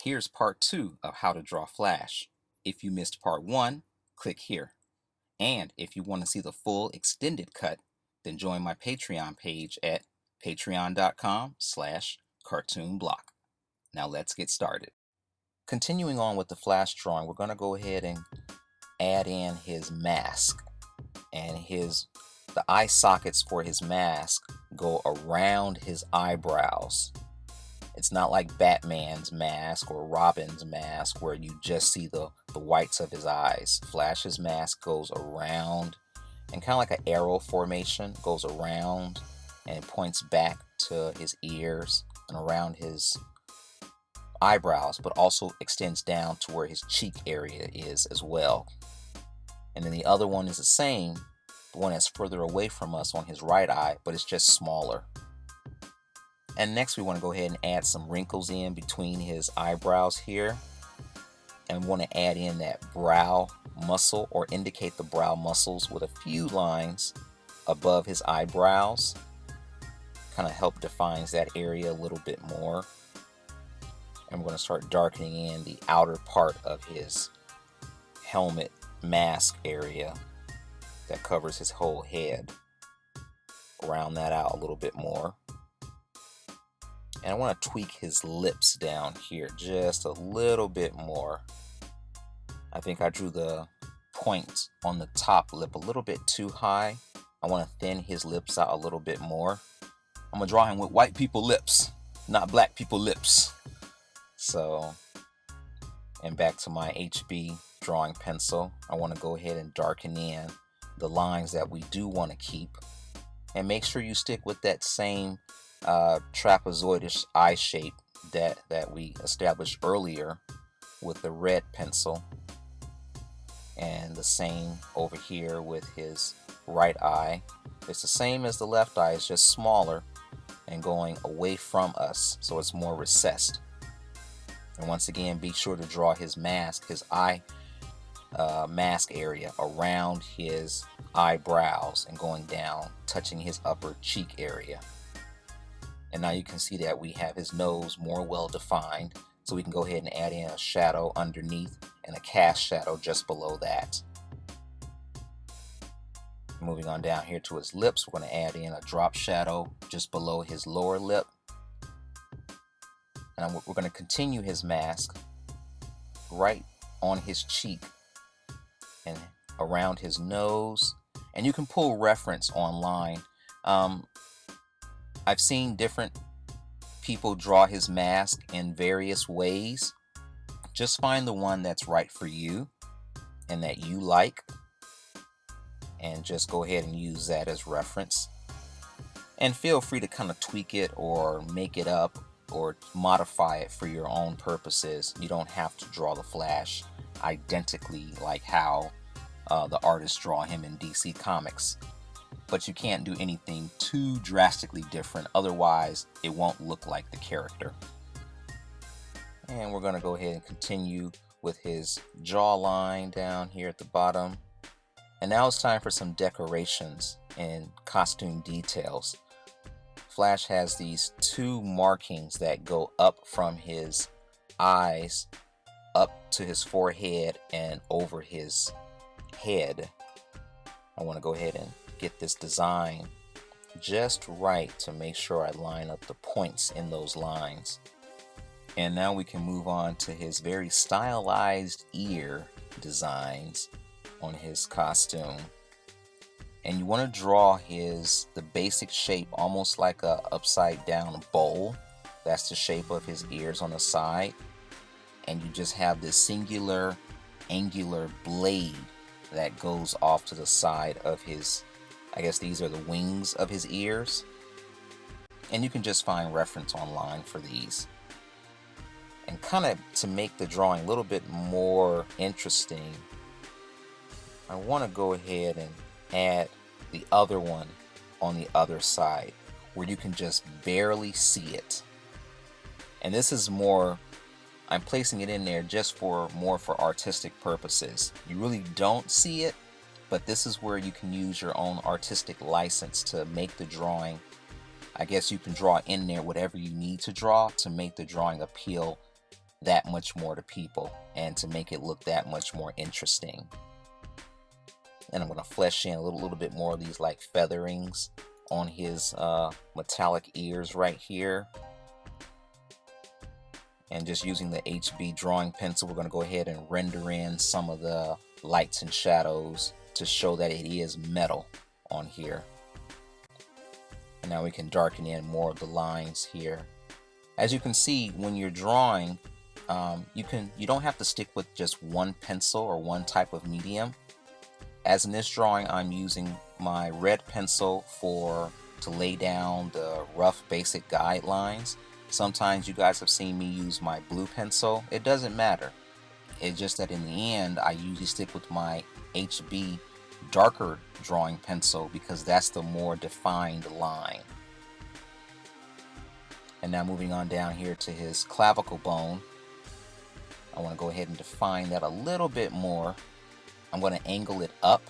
Here's part 2 of how to draw Flash. If you missed part 1, click here. And if you want to see the full extended cut, then join my Patreon page at patreon.com/cartoonblock. Now let's get started. Continuing on with the Flash drawing, we're going to go ahead and add in his mask. And the eye sockets for his mask go around his eyebrows. It's not like Batman's mask or Robin's mask where you just see the whites of his eyes. Flash's mask goes around and kind of like an arrow formation, goes around and points back to his ears and around his eyebrows, but also extends down to where his cheek area is as well. And then the other one is the same, the one that's further away from us on his right eye, but it's just smaller. And next we want to go ahead and add some wrinkles in between his eyebrows here. And we want to add in that brow muscle, or indicate the brow muscles with a few lines above his eyebrows. Kind of help defines that area a little bit more. And we're going to start darkening in the outer part of his helmet mask area that covers his whole head. Round that out a little bit more. And I want to tweak his lips down here just a little bit more. I think I drew the point on the top lip a little bit too high. I want to thin his lips out a little bit more. I'm going to draw him with white people lips, not black people lips. So, and back to my HB drawing pencil, I want to go ahead and darken in the lines that we do want to keep. And make sure you stick with that same trapezoidish eye shape that we established earlier with the red pencil, and the same over here with his right eye. It's the same as the left eye, it's just smaller and going away from us, so it's more recessed. And once again, be sure to draw his mask, his eye mask area around his eyebrows and going down, touching his upper cheek area. And now you can see that we have his nose more well defined, so we can go ahead and add in a shadow underneath and a cast shadow just below that. Moving on down here to his lips, we're going to add in a drop shadow just below his lower lip. And we're going to continue his mask right on his cheek and around his nose. And you can pull reference online. I've seen different people draw his mask in various ways. Just find the one that's right for you and that you like, and just go ahead and use that as reference. And feel free to kind of tweak it or make it up or modify it for your own purposes. You don't have to draw the Flash identically like how the artists draw him in DC Comics. But you can't do anything too drastically different, otherwise it won't look like the character. And we're going to go ahead and continue with his jawline down here at the bottom. And now it's time for some decorations and costume details. Flash has these two markings that go up from his eyes up to his forehead and over his head. I want to go ahead and get this design just right to make sure I line up the points in those lines. And now we can move on to his very stylized ear designs on his costume. And you want to draw the basic shape almost like a upside down bowl. That's the shape of his ears on the side. And you just have this singular angular blade that goes off to the side of his, I guess these are the wings of his ears. And you can just find reference online for these. And kind of to make the drawing a little bit more interesting, I want to go ahead and add the other one on the other side where you can just barely see it. And this is more, I'm placing it in there just more for artistic purposes. You really don't see it, but this is where you can use your own artistic license to make the drawing. I guess you can draw in there whatever you need to draw to make the drawing appeal that much more to people and to make it look that much more interesting. And I'm going to flesh in a little bit more of these like featherings on his metallic ears right here. And just using the HB drawing pencil, we're going to go ahead and render in some of the lights and shadows to show that it is metal on here. And now we can darken in more of the lines here. As you can see, when you're drawing, you don't have to stick with just one pencil or one type of medium. As in this drawing, I'm using my red pencil to lay down the rough basic guidelines. Sometimes you guys have seen me use my blue pencil. It doesn't matter. It's just that in the end, I usually stick with my HB darker drawing pencil because that's the more defined line. And now moving on down here to his clavicle bone, I want to go ahead and define that a little bit more. I'm going to angle it up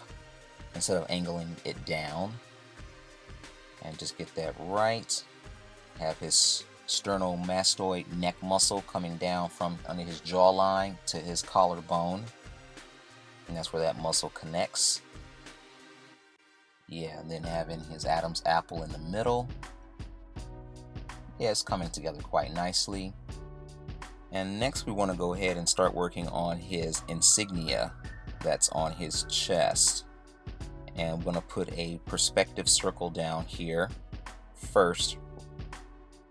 instead of angling it down, and just get that right. Have his sternomastoid neck muscle coming down from under his jawline to his collarbone, and that's where that muscle connects. Yeah, and then having his Adam's apple in the middle. Yeah, it's coming together quite nicely. And next we want to go ahead and start working on his insignia that's on his chest. And I'm going to put a perspective circle down here first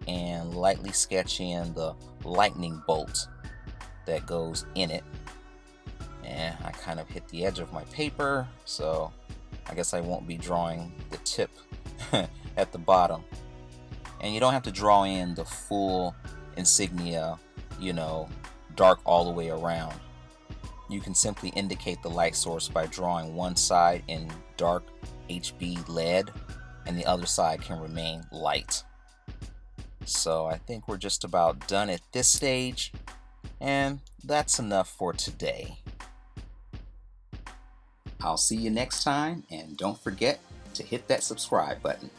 and lightly sketch in the lightning bolt that goes in it. And I kind of hit the edge of my paper, so I guess I won't be drawing the tip at the bottom. And you don't have to draw in the full insignia, dark all the way around. You can simply indicate the light source by drawing one side in dark HB lead and the other side can remain light. So I think we're just about done at this stage, and that's enough for today. I'll see you next time, and don't forget to hit that subscribe button.